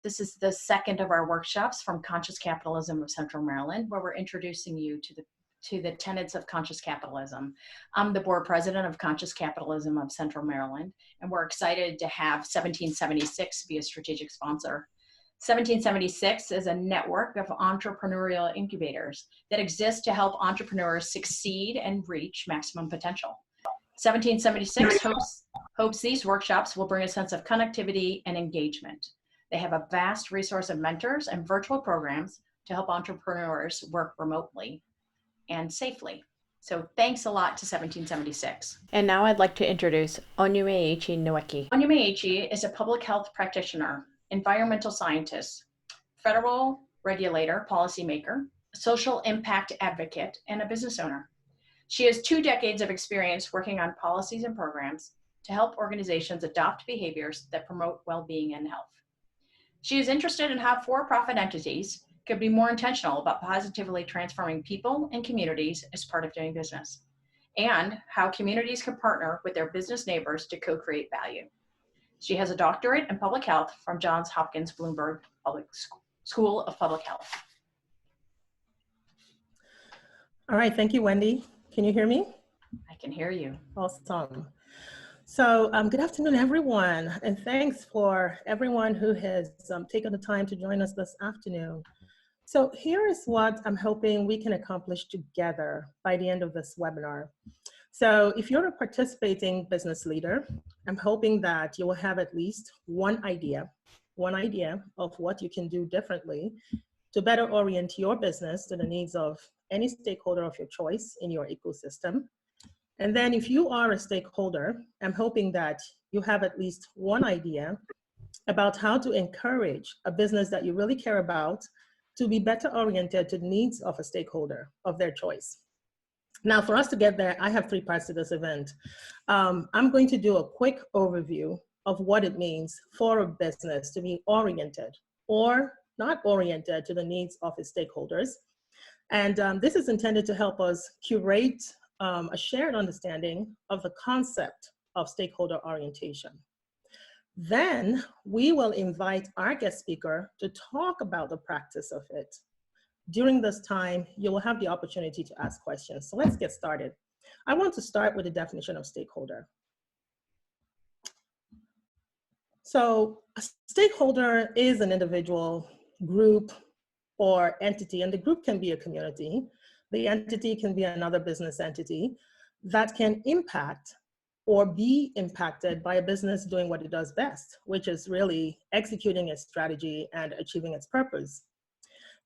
This is the second of our workshops from Conscious Capitalism of Central Maryland, where we're introducing you to the tenets of conscious capitalism. I'm the board president of Conscious Capitalism of Central Maryland, and we're excited to have 1776 be a strategic sponsor. 1776 is a network of entrepreneurial incubators that exist to help entrepreneurs succeed and reach maximum potential. 1776 hopes these workshops will bring a sense of connectivity and engagement. They have a vast resource of mentors and virtual programs to help entrepreneurs work remotely and safely. So thanks a lot to 1776. And now I'd like to introduce Onyemaechi Nweke. Onyemaechi is a public health practitioner, environmental scientist, federal regulator, policymaker, social impact advocate, and a business owner. She has 2 decades of experience working on policies and programs to help organizations adopt behaviors that promote well-being and health. She is interested in how for-profit entities could be more intentional about positively transforming people and communities as part of doing business, and how communities can partner with their business neighbors to co-create value. She has a doctorate in public health from Johns Hopkins Bloomberg School of Public Health. All right, thank you, Wendy. Can you hear me? I can hear you. Awesome. So good afternoon, everyone, and thanks for everyone who has taken the time to join us this afternoon. So here is what I'm hoping we can accomplish together by the end of this webinar. So if you're a participating business leader, I'm hoping that you will have at least one idea of what you can do differently to better orient your business to the needs of any stakeholder of your choice in your ecosystem. And then if you are a stakeholder, I'm hoping that you have at least one idea about how to encourage a business that you really care about to be better oriented to the needs of a stakeholder of their choice. Now, for us to get there, I have 3 parts to this event. I'm going to do a quick overview of what it means for a business to be oriented or not oriented to the needs of its stakeholders. And this is intended to help us curate a shared understanding of the concept of stakeholder orientation. Then we will invite our guest speaker to talk about the practice of it. During this time, you will have the opportunity to ask questions. So let's get started. I want to start with the definition of stakeholder. So a stakeholder is an individual, group, or entity, and the group can be a community. The entity can be another business entity that can impact or be impacted by a business doing what it does best, which is really executing its strategy and achieving its purpose.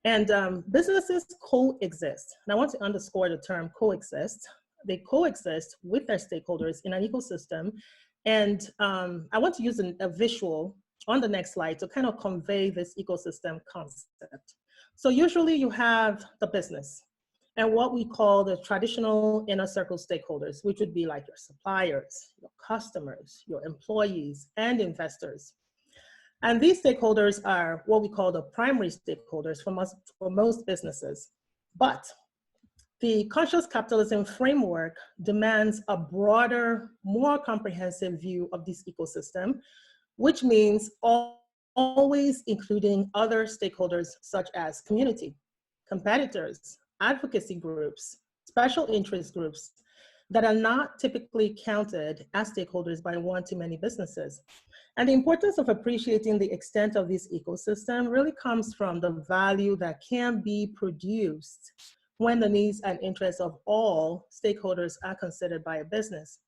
And businesses coexist. And I want to underscore the term coexist. They coexist with their stakeholders in an ecosystem. And I want to use a visual on the next slide to kind of convey this ecosystem concept. So usually you have the business and what we call the traditional inner circle stakeholders, which would be like your suppliers, your customers, your employees, and investors. And these stakeholders are what we call the primary stakeholders for most businesses. But the conscious capitalism framework demands a broader, more comprehensive view of this ecosystem, which means always including other stakeholders such as community, competitors, advocacy groups, special interest groups that are not typically counted as stakeholders by one-to-many businesses. And the importance of appreciating the extent of this ecosystem really comes from the value that can be produced when the needs and interests of all stakeholders are considered by a business.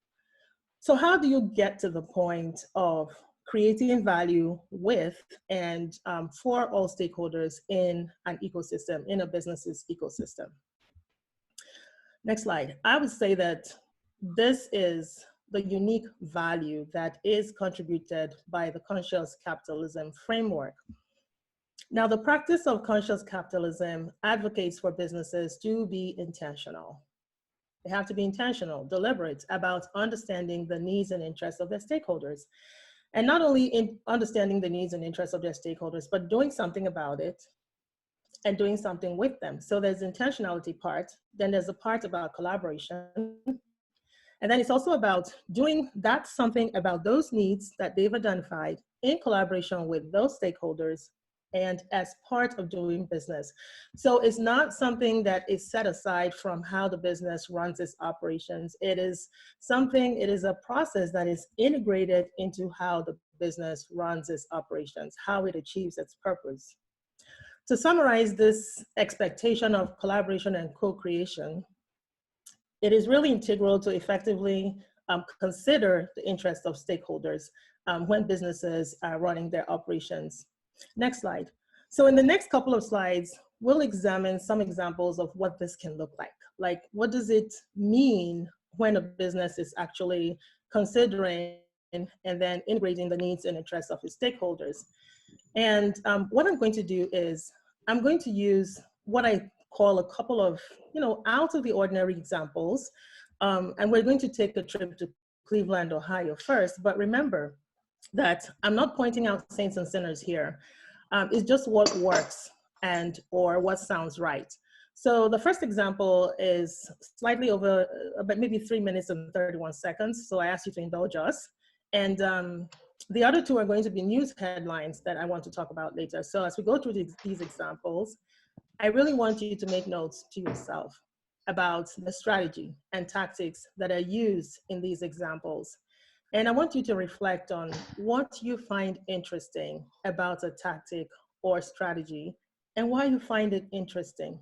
So how do you get to the point of creating value with and for all stakeholders in an ecosystem, in a business's ecosystem? Next slide. I would say that this is the unique value that is contributed by the conscious capitalism framework. Now, the practice of conscious capitalism advocates for businesses to be intentional. They have to be intentional, deliberate about understanding the needs and interests of their stakeholders. And not only in understanding the needs and interests of their stakeholders, but doing something about it and doing something with them. So there's the intentionality part, then there's the part about collaboration. And then it's also about doing that something about those needs that they've identified in collaboration with those stakeholders and as part of doing business. So it's not something that is set aside from how the business runs its operations. It is a process that is integrated into how the business runs its operations, how it achieves its purpose. To summarize this expectation of collaboration and co-creation, it is really integral to effectively consider the interests of stakeholders when businesses are running their operations. Next slide. So in the next couple of slides, we'll examine some examples of what this can look like. Like, what does it mean when a business is actually considering and then integrating the needs and interests of its stakeholders? And what I'm going to do is I'm going to use what I call a couple of, out of the ordinary examples. And we're going to take a trip to Cleveland, Ohio first, but remember that I'm not pointing out saints and sinners here. It's just what works or what sounds right. So the first example is slightly over, about maybe 3 minutes and 31 seconds. So I ask you to indulge us. And the other two are going to be news headlines that I want to talk about later. So as we go through these examples, I really want you to make notes to yourself about the strategy and tactics that are used in these examples. And I want you to reflect on what you find interesting about a tactic or strategy and why you find it interesting.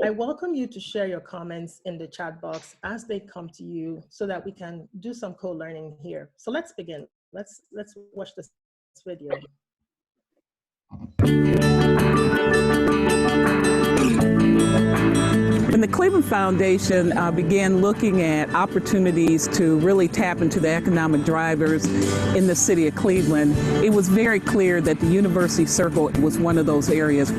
I welcome you to share your comments in the chat box as they come to you so that we can do some co-learning here. So let's begin. Let's watch this video. When the Cleveland Foundation began looking at opportunities to really tap into the economic drivers in the city of Cleveland, it was very clear that the University Circle was one of those areas.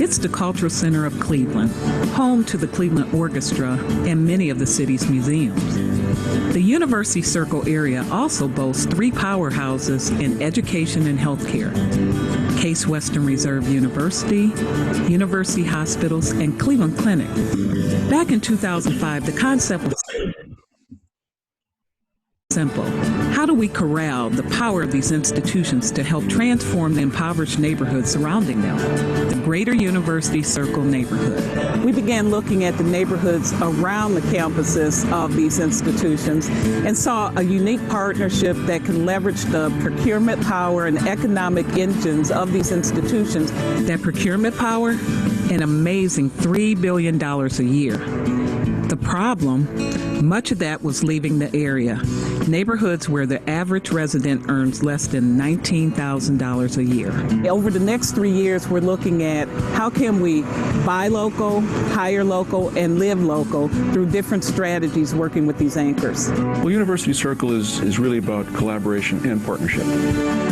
It's the cultural center of Cleveland, home to the Cleveland Orchestra and many of the city's museums. The University Circle area also boasts 3 powerhouses in education and healthcare: Case Western Reserve University, University Hospitals, and Cleveland Clinic. Back in 2005, the concept was simple. How do we corral the power of these institutions to help transform the impoverished neighborhoods surrounding them? The Greater University Circle neighborhood. We began looking at the neighborhoods around the campuses of these institutions and saw a unique partnership that can leverage the procurement power and economic engines of these institutions. That procurement power, an amazing $3 billion a year. The problem, much of that was leaving the area. Neighborhoods where the average resident earns less than $19,000 a year. Over the next 3 years, we're looking at how can we buy local, hire local, and live local through different strategies working with these anchors. Well, University Circle is really about collaboration and partnership.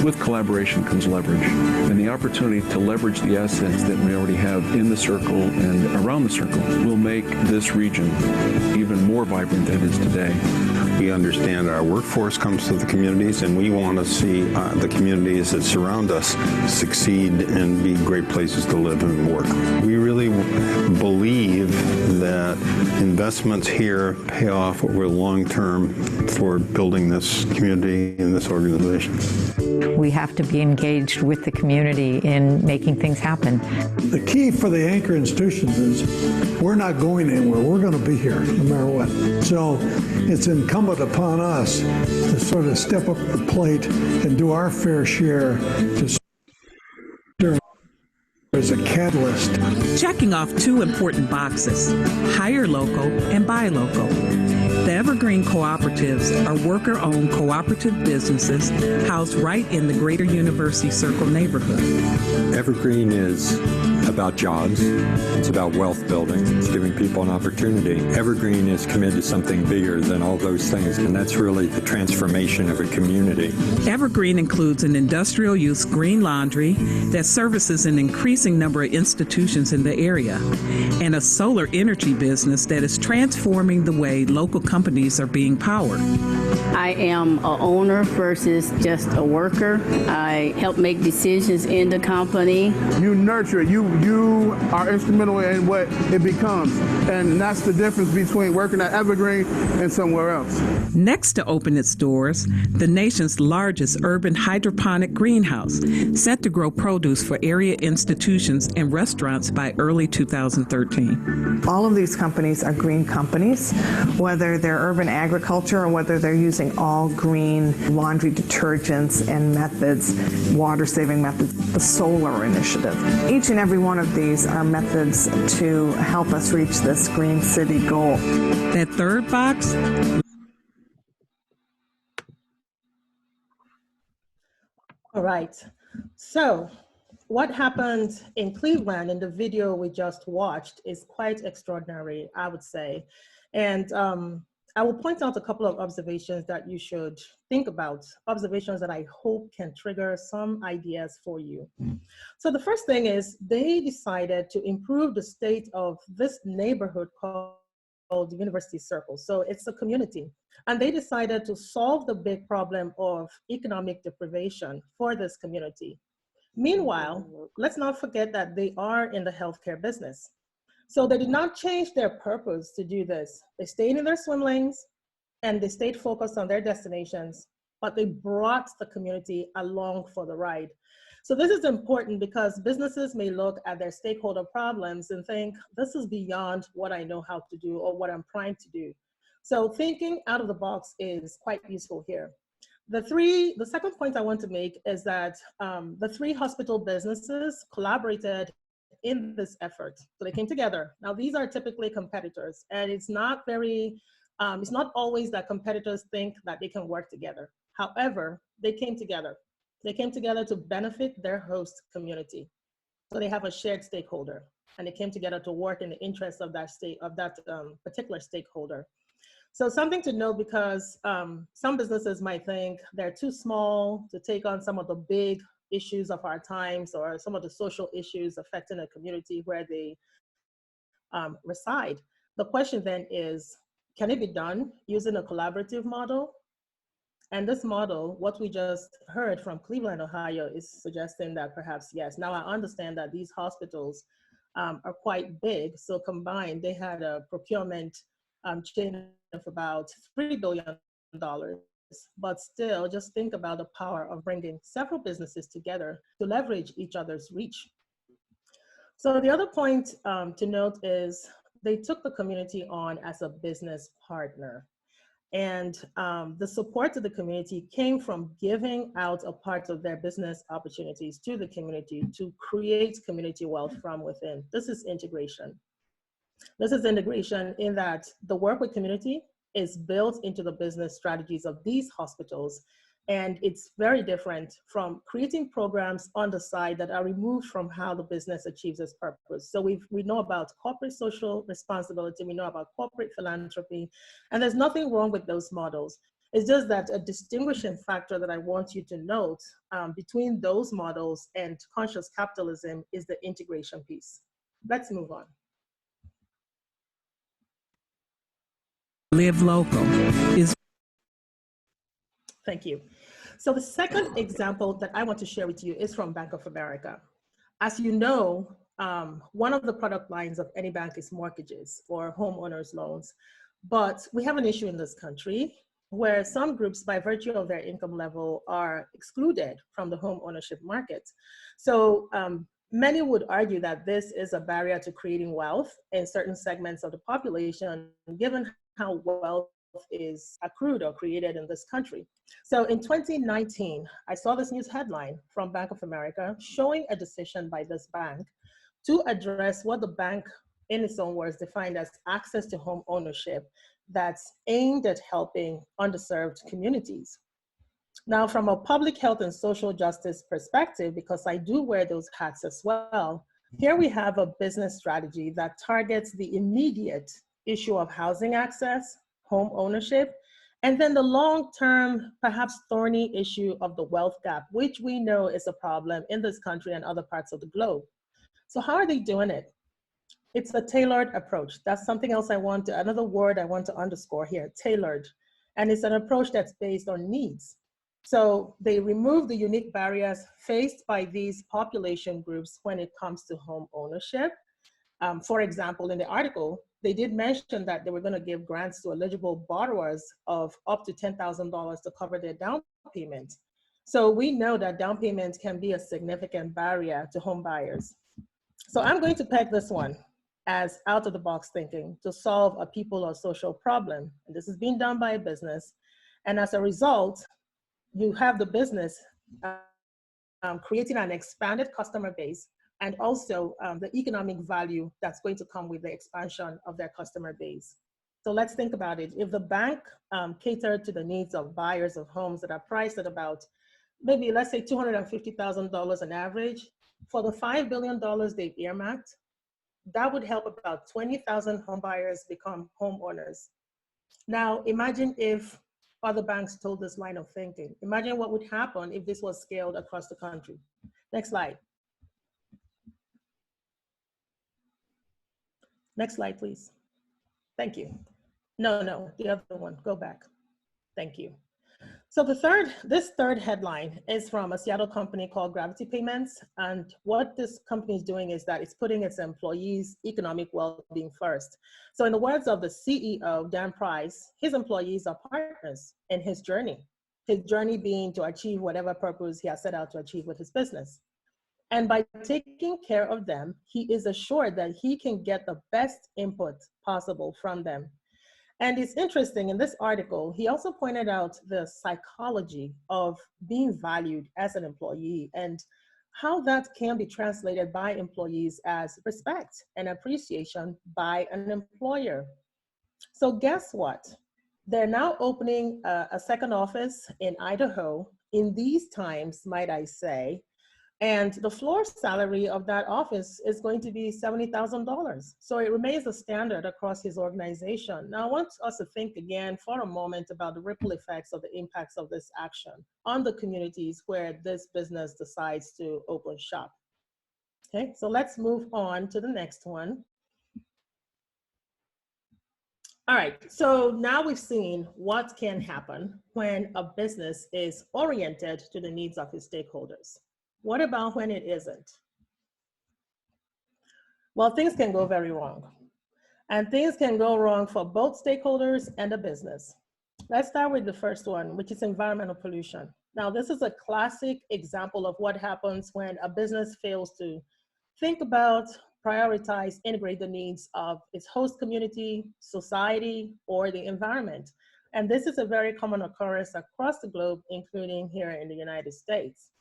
With collaboration comes leverage, and the opportunity to leverage the assets that we already have in the circle and around the circle will make this region even more vibrant than it is today. We understand our workforce comes to the communities, and we want to see the communities that surround us succeed and be great places to live and work. We really believe that investments here pay off over long term for building this community and this organization. We have to be engaged with the community in making things happen. The key for the anchor institutions is we're not going anywhere. We're going to be here no matter what. So it's incumbent upon us to sort of step up the plate and do our fair share to serve as a catalyst. Checking off 2 important boxes: hire local and buy local. The Evergreen Cooperatives are worker-owned cooperative businesses housed right in the Greater University Circle neighborhood. Evergreen is about jobs, it's about wealth building, it's giving people an opportunity. Evergreen is committed to something bigger than all those things, and that's really the transformation of a community. Evergreen includes an industrial use green laundry that services an increasing number of institutions in the area, and a solar energy business that is transforming the way local companies are being powered. I am an owner versus just a worker. I help make decisions in the company. You nurture it. You are instrumental in what it becomes. And that's the difference between working at Evergreen and somewhere else. Next to open its doors, the nation's largest urban hydroponic greenhouse, set to grow produce for area institutions and restaurants by early 2013. All of these companies are green companies, whether they're urban agriculture or whether they're using all green laundry detergents and methods, water-saving methods, the solar initiative. Each and every one of these are methods to help us reach this green city goal. That third box? All right, so what happened in Cleveland in the video we just watched is quite extraordinary, I would say. And I will point out a couple of observations that you should think about, observations that I hope can trigger some ideas for you. So the first thing is they decided to improve the state of this neighborhood called the University Circle. So it's a community. And they decided to solve the big problem of economic deprivation for this community. Meanwhile, let's not forget that they are in the healthcare business. So they did not change their purpose to do this. They stayed in their swim lanes and they stayed focused on their destinations, but they brought the community along for the ride. So this is important because businesses may look at their stakeholder problems and think, this is beyond what I know how to do or what I'm primed to do. So thinking out of the box is quite useful here. The second point I want to make is that the three hospital businesses collaborated in this effort. So they came together. Now these are typically competitors, and it's not always that competitors think that they can work together. However, they came together. They came together to benefit their host community. So they have a shared stakeholder, and they came together to work in the interest of that particular stakeholder. So something to note, because some businesses might think they're too small to take on some of the big issues of our times or some of the social issues affecting a community where they reside. The question then is, can it be done using a collaborative model? And this model, what we just heard from Cleveland, Ohio, is suggesting that perhaps yes. Now I understand that these hospitals are quite big, so combined they had a procurement chain of about $3 billion. But still, just think about the power of bringing several businesses together to leverage each other's reach. So the other point to note is they took the community on as a business partner. And the support to the community came from giving out a part of their business opportunities to the community to create community wealth from within. This is integration. This is integration in that the work with community is built into the business strategies of these hospitals. And it's very different from creating programs on the side that are removed from how the business achieves its purpose. So we know about corporate social responsibility, we know about corporate philanthropy, and there's nothing wrong with those models. It's just that a distinguishing factor that I want you to note between those models and conscious capitalism is the integration piece. Let's move on. Live local is. Thank you. So the second example that I want to share with you is from Bank of America. As you know, one of the product lines of any bank is mortgages or homeowners loans. But we have an issue in this country where some groups, by virtue of their income level, are excluded from the home ownership market. So many would argue that this is a barrier to creating wealth in certain segments of the population, given how wealth is accrued or created in this country. So in 2019, I saw this news headline from Bank of America showing a decision by this bank to address what the bank, in its own words, defined as access to home ownership that's aimed at helping underserved communities. Now, from a public health and social justice perspective, because I do wear those hats as well, here we have a business strategy that targets the immediate issue of housing access, home ownership, and then the long-term, perhaps thorny issue of the wealth gap, which we know is a problem in this country and other parts of the globe. So how are they doing it? It's a tailored approach. That's something else another word I want to underscore here, tailored. And it's an approach that's based on needs. So they remove the unique barriers faced by these population groups when it comes to home ownership. For example, in the article, they did mention that they were going to give grants to eligible borrowers of up to $10,000 to cover their down payment. So we know that down payments can be a significant barrier to home buyers. So I'm going to peg this one as out of the box thinking to solve a people or social problem. And this is being done by a business. And as a result, you have the business creating an expanded customer base and also the economic value that's going to come with the expansion of their customer base. So let's think about it. If the bank catered to the needs of buyers of homes that are priced at about maybe, let's say, $250,000 on average, for the $5 billion they've earmarked, that would help about 20,000 home buyers become homeowners. Now, imagine if other banks told this line of thinking. Imagine what would happen if this was scaled across the country. Next slide. Next slide, please. Thank you. No, the other one, go back. Thank you. So this third headline is from a Seattle company called Gravity Payments. And what this company is doing is that it's putting its employees' economic well-being first. So in the words of the CEO, Dan Price, his employees are partners in his journey being to achieve whatever purpose he has set out to achieve with his business. And by taking care of them, he is assured that he can get the best input possible from them. And it's interesting, in this article, he also pointed out the psychology of being valued as an employee and how that can be translated by employees as respect and appreciation by an employer. So guess what? They're now opening a second office in Idaho in these times, might I say. And the floor salary of that office is going to be $70,000. So it remains a standard across his organization. Now, I want us to think again for a moment about the ripple effects of the impacts of this action on the communities where this business decides to open shop. Okay, so let's move on to the next one. All right, so now we've seen what can happen when a business is oriented to the needs of its stakeholders. What about when it isn't? Well, things can go very wrong. And things can go wrong for both stakeholders and the business. Let's start with the first one, which is environmental pollution. Now, this is a classic example of what happens when a business fails to think about, prioritize, integrate the needs of its host community, society, or the environment. And this is a very common occurrence across the globe, including here in the United States.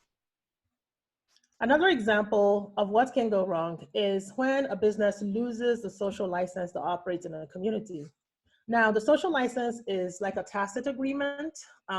Another example of what can go wrong is when a business loses the social license to operate in a community. Now, the social license is like a tacit agreement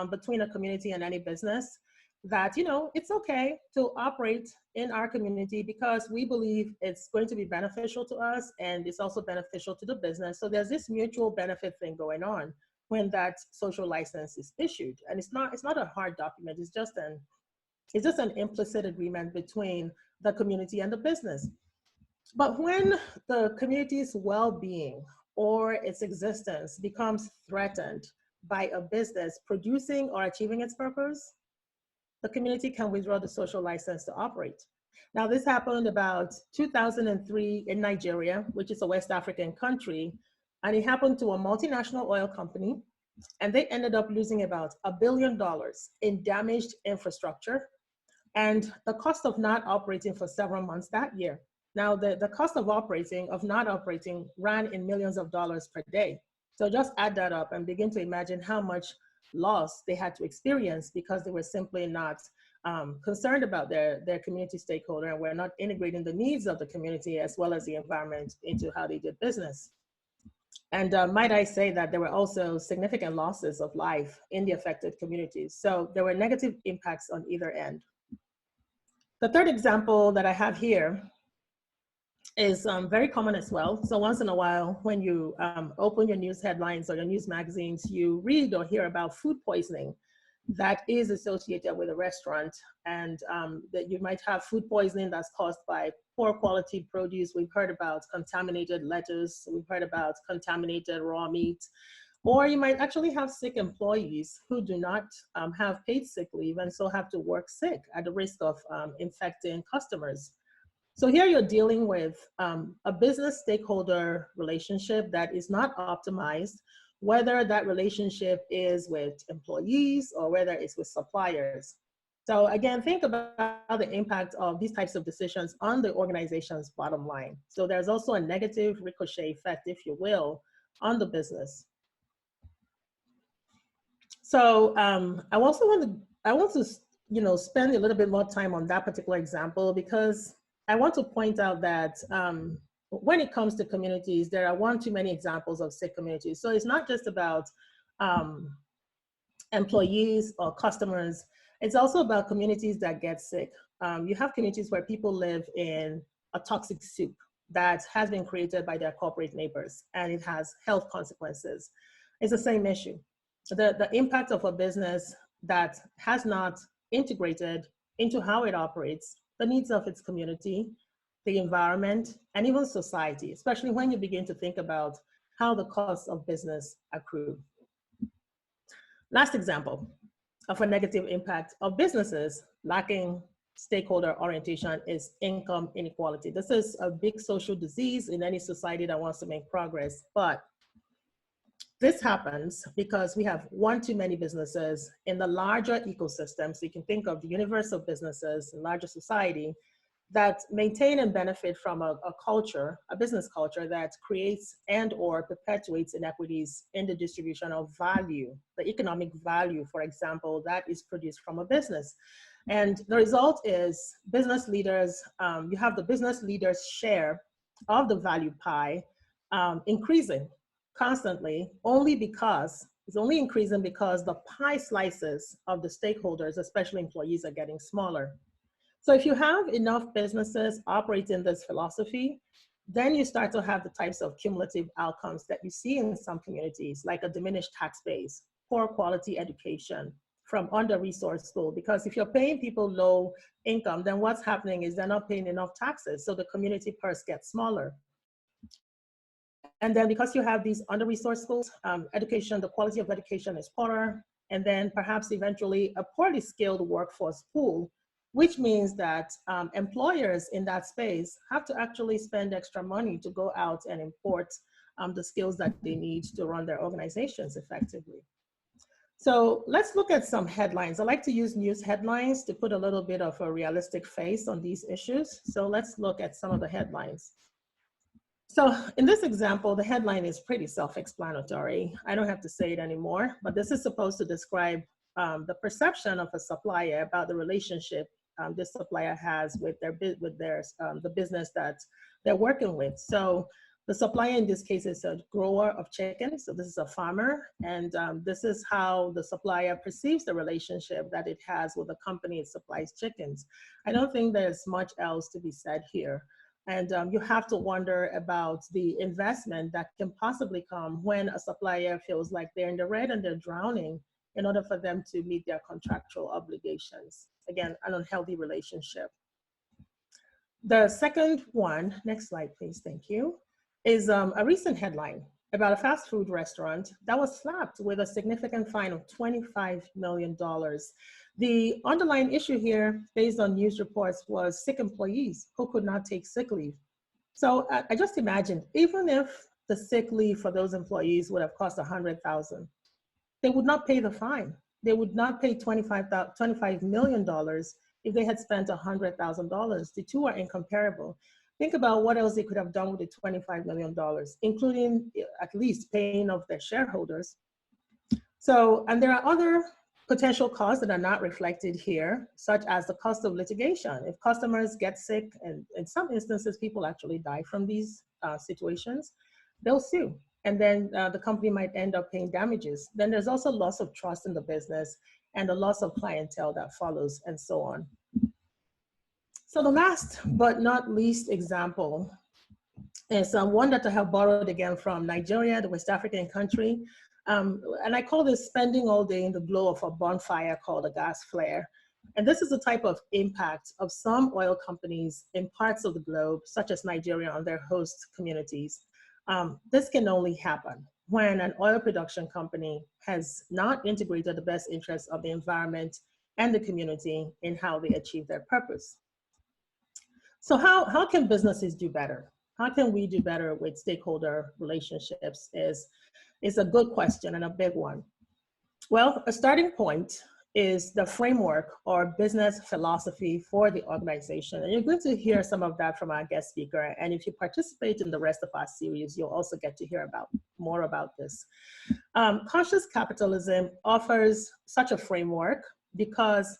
between a community and any business that, you know, it's okay to operate in our community because we believe it's going to be beneficial to us and it's also beneficial to the business. So there's this mutual benefit thing going on when that social license is issued. And it's not a hard document, it's just an implicit agreement between the community and the business. But when the community's well-being or its existence becomes threatened by a business producing or achieving its purpose, the community can withdraw the social license to operate. Now, this happened about 2003 in Nigeria, which is a West African country, and it happened to a multinational oil company, and they ended up losing about $1 billion in damaged infrastructure and the cost of not operating for several months that year. Now, the cost of not operating ran in millions of dollars per day. So just add that up and begin to imagine how much loss they had to experience because they were simply not concerned about their community stakeholder and were not integrating the needs of the community as well as the environment into how they did business. And might I say that there were also significant losses of life in the affected communities. So there were negative impacts on either end. The third example that I have here is very common as well. So once in a while, when you open your news headlines or your news magazines, you read or hear about food poisoning that is associated with a restaurant, and that you might have food poisoning that's caused by poor quality produce. We've heard about contaminated lettuce. We've heard about contaminated raw meat. Or you might actually have sick employees who do not have paid sick leave and so have to work sick at the risk of infecting customers. So here you're dealing with a business stakeholder relationship that is not optimized, whether that relationship is with employees or whether it's with suppliers. So again, think about the impact of these types of decisions on the organization's bottom line. So there's also a negative ricochet effect, if you will, on the business. So I want to spend a little bit more time on that particular example, because I want to point out that when it comes to communities, there are one too many examples of sick communities. So it's not just about employees or customers. It's also about communities that get sick. You have communities where people live in a toxic soup that has been created by their corporate neighbors, and it has health consequences. It's the same issue. The impact of a business that has not integrated into how it operates the needs of its community, the environment, and even society, especially when you begin to think about how the costs of business accrue. Last example of a negative impact of businesses lacking stakeholder orientation is income inequality. This is a big social disease in any society that wants to make progress, but this happens because we have one too many businesses in the larger ecosystem. So you can think of the universe of businesses in larger society that maintain and benefit from a culture, a business culture that creates and or perpetuates inequities in the distribution of value, the economic value, for example, that is produced from a business. And the result is business leaders, you have the business leaders' share of the value pie increasing constantly, it's only increasing because the pie slices of the stakeholders, especially employees, are getting smaller. So if you have enough businesses operating this philosophy, then you start to have the types of cumulative outcomes that you see in some communities, like a diminished tax base, poor quality education from under-resourced school. Because if you're paying people low income, then what's happening is they're not paying enough taxes, so the community purse gets smaller. And then because you have these under-resourced schools, education, the quality of education is poorer, and then perhaps eventually a poorly skilled workforce pool, which means that employers in that space have to actually spend extra money to go out and import the skills that they need to run their organizations effectively. So let's look at some headlines. I like to use news headlines to put a little bit of a realistic face on these issues. So let's look at some of the headlines. So in this example, the headline is pretty self-explanatory. I don't have to say it anymore, but this is supposed to describe the perception of a supplier about the relationship this supplier has with the business that they're working with. So the supplier in this case is a grower of chickens. So this is a farmer, and this is how the supplier perceives the relationship that it has with the company it supplies chickens. I don't think there's much else to be said here. And you have to wonder about the investment that can possibly come when a supplier feels like they're in the red and they're drowning in order for them to meet their contractual obligations. Again, an unhealthy relationship. The second one, next slide please, thank you, is a recent headline about a fast food restaurant that was slapped with a significant fine of $25 million. The underlying issue here, based on news reports, was sick employees who could not take sick leave. So I just imagined, even if the sick leave for those employees would have cost $100,000, they would not pay the fine. They would not pay $25 million if they had spent $100,000. The two are incomparable. Think about what else they could have done with the $25 million, including at least paying off their shareholders. So, and there are other potential costs that are not reflected here, such as the cost of litigation. If customers get sick, and in some instances, people actually die from these situations, they'll sue. And then the company might end up paying damages. Then there's also loss of trust in the business and the loss of clientele that follows, and so on. So the last but not least example is one that I have borrowed again from Nigeria, the West African country. And I call this spending all day in the glow of a bonfire called a gas flare. And this is the type of impact of some oil companies in parts of the globe, such as Nigeria, on their host communities. This can only happen when an oil production company has not integrated the best interests of the environment and the community in how they achieve their purpose. So how can businesses do better? How can we do better with stakeholder relationships is a good question and a big one. Well, a starting point is the framework or business philosophy for the organization. And you're going to hear some of that from our guest speaker. And if you participate in the rest of our series, you'll also get to hear more about this. Conscious capitalism offers such a framework because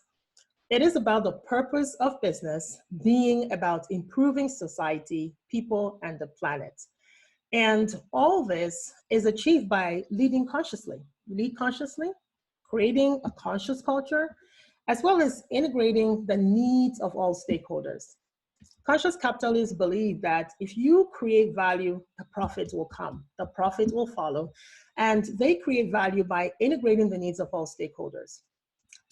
it is about the purpose of business being about improving society, people, and the planet. And all this is achieved by leading consciously. Lead consciously, creating a conscious culture, as well as integrating the needs of all stakeholders. Conscious capitalists believe that if you create value, the profit will come, the profit will follow, and they create value by integrating the needs of all stakeholders.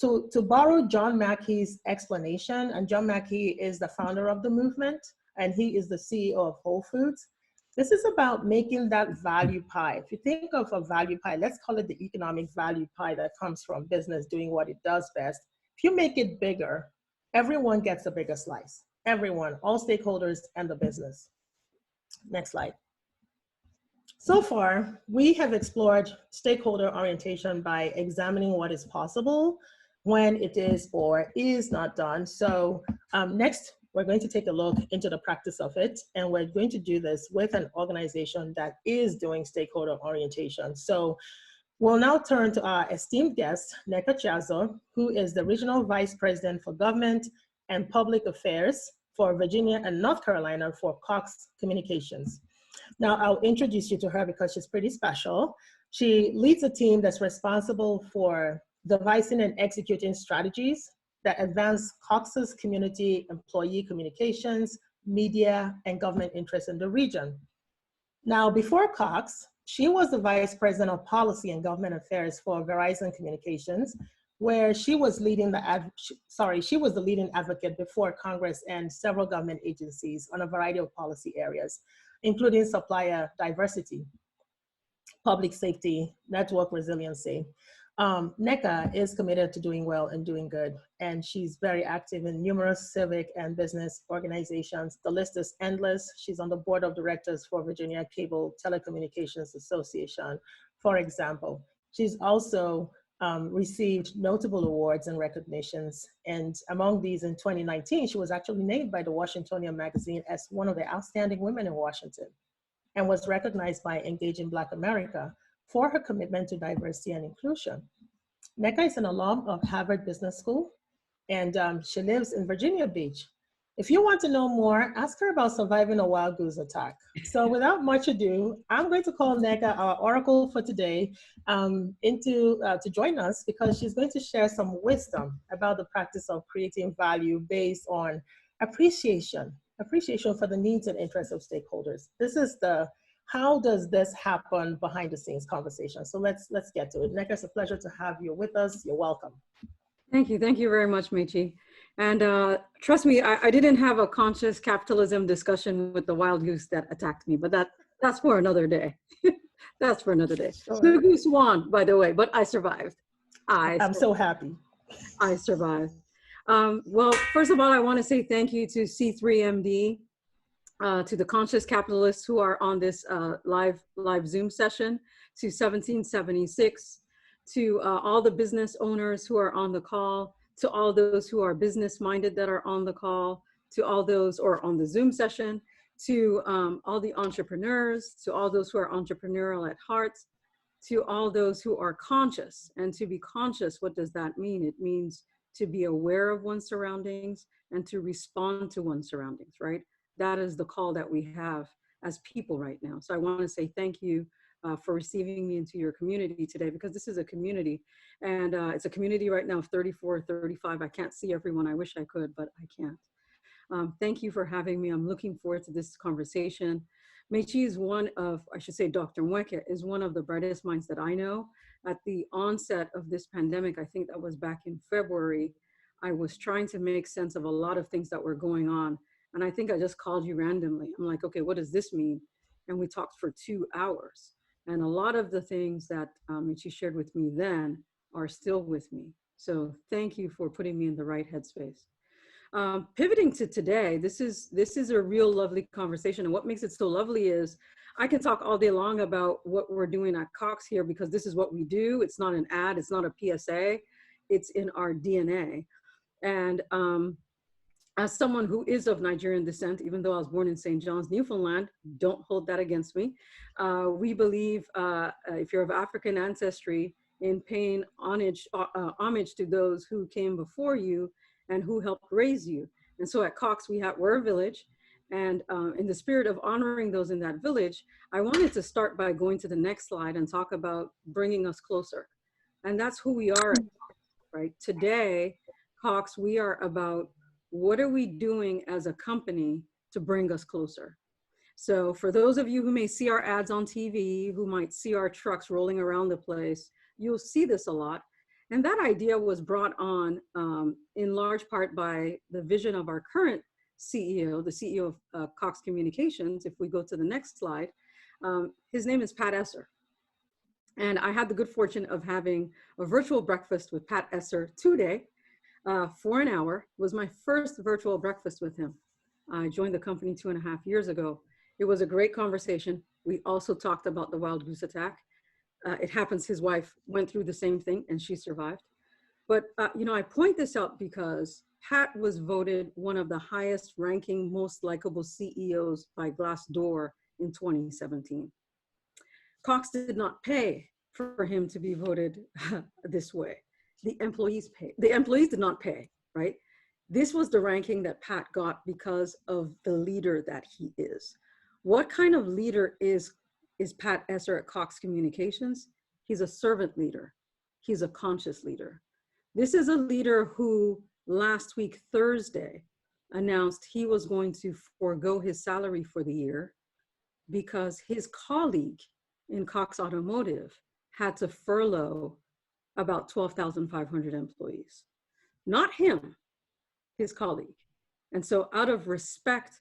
To borrow John Mackey's explanation, and John Mackey is the founder of the movement, and he is the CEO of Whole Foods. This is about making that value pie. If you think of a value pie, let's call it the economic value pie that comes from business doing what it does best. If you make it bigger, everyone gets a bigger slice. Everyone, all stakeholders and the business. Next slide. So far, we have explored stakeholder orientation by examining what is possible when it is or is not done. So next, we're going to take a look into the practice of it, and we're going to do this with an organization that is doing stakeholder orientation. So we'll now turn to our esteemed guest, Nneka Chiazor, who is the Regional Vice President for Government and Public Affairs for Virginia and North Carolina for Cox Communications. Now, I'll introduce you to her because she's pretty special. She leads a team that's responsible for devising and executing strategies that advance Cox's community employee communications, media, and government interests in the region. Now, before Cox, she was the Vice President of Policy and Government Affairs for Verizon Communications, where she was the leading advocate before Congress and several government agencies on a variety of policy areas, including supplier diversity, public safety, network resiliency. Nneka is committed to doing well and doing good, and she's very active in numerous civic and business organizations. The list is endless. She's on the board of directors for Virginia Cable Telecommunications Association, for example. She's also received notable awards and recognitions, and among these in 2019, she was actually named by the Washingtonian magazine as one of the outstanding women in Washington, and was recognized by Engaging Black America for her commitment to diversity and inclusion. Nneka is an alum of Harvard Business School, and she lives in Virginia Beach. If you want to know more, ask her about surviving a wild goose attack. So without much ado, I'm going to call Nneka, our oracle for today, to join us, because she's going to share some wisdom about the practice of creating value based on appreciation for the needs and interests of stakeholders. This is the how does this happen behind the scenes conversation. So let's get to it. Nneka, it's a pleasure to have you with us. You're welcome. Thank you very much, Mechi. And trust me, I didn't have a conscious capitalism discussion with the wild goose that attacked me, but that's for another day. That's for another day. Sure. The goose won, by the way, but I survived. I'm so happy. I survived. Well, first of all, I want to say thank you to C3MD, to the conscious capitalists who are on this live Zoom session, to 1776, to all the business owners who are on the call, to all those who are business minded that are on the call, to all those who are on the Zoom session, to all the entrepreneurs, to all those who are entrepreneurial at heart, to all those who are conscious. And to be conscious, what does that mean? It means to be aware of one's surroundings and to respond to one's surroundings, right? That is the call that we have as people right now. So I want to say thank you for receiving me into your community today, because this is a community, and it's a community right now of 34, 35. I can't see everyone. I wish I could, but I can't. Thank you for having me. I'm looking forward to this conversation. Mechi is one of, I should say Dr. Nweke is one of the brightest minds that I know. At the onset of this pandemic, I think that was back in February, I was trying to make sense of a lot of things that were going on. And I think I just called you randomly. I'm like, okay, what does this mean? And we talked for 2 hours. And a lot of the things that she shared with me then are still with me. So thank you for putting me in the right headspace. Pivoting to today, this is a real lovely conversation. And what makes it so lovely is I can talk all day long about what we're doing at Cox here, because this is what we do. It's not an ad, it's not a PSA, it's in our DNA. And as someone who is of Nigerian descent, even though I was born in St. John's, Newfoundland, don't hold that against me. We believe if you're of African ancestry, in paying homage to those who came before you and who helped raise you. And so at Cox, we're a village. And in the spirit of honoring those in that village, I wanted to start by going to the next slide and talk about bringing us closer. And that's who we are at Cox, right? Today, Cox, we are about what are we doing as a company to bring us closer? So for those of you who may see our ads on TV, who might see our trucks rolling around the place, you'll see this a lot. And that idea was brought on in large part by the vision of our current CEO, the CEO of Cox Communications. If we go to the next slide, his name is Pat Esser. And I had the good fortune of having a virtual breakfast with Pat Esser today for an hour. It was my first virtual breakfast with him. I joined the company 2.5 years ago. It was a great conversation. We also talked about the wild goose attack. It happens his wife went through the same thing and she survived. But I point this out because Pat was voted one of the highest ranking, most likable CEOs by Glassdoor in 2017. Cox did not pay for him to be voted this way. The employees paid. The employees did not pay, right? This was the ranking that Pat got because of the leader that he is. What kind of leader is Pat Esser at Cox Communications? He's a servant leader. He's a conscious leader. This is a leader who last week, Thursday, announced he was going to forego his salary for the year because his colleague in Cox Automotive had to furlough about 12,500 employees. Not him, his colleague. And so out of respect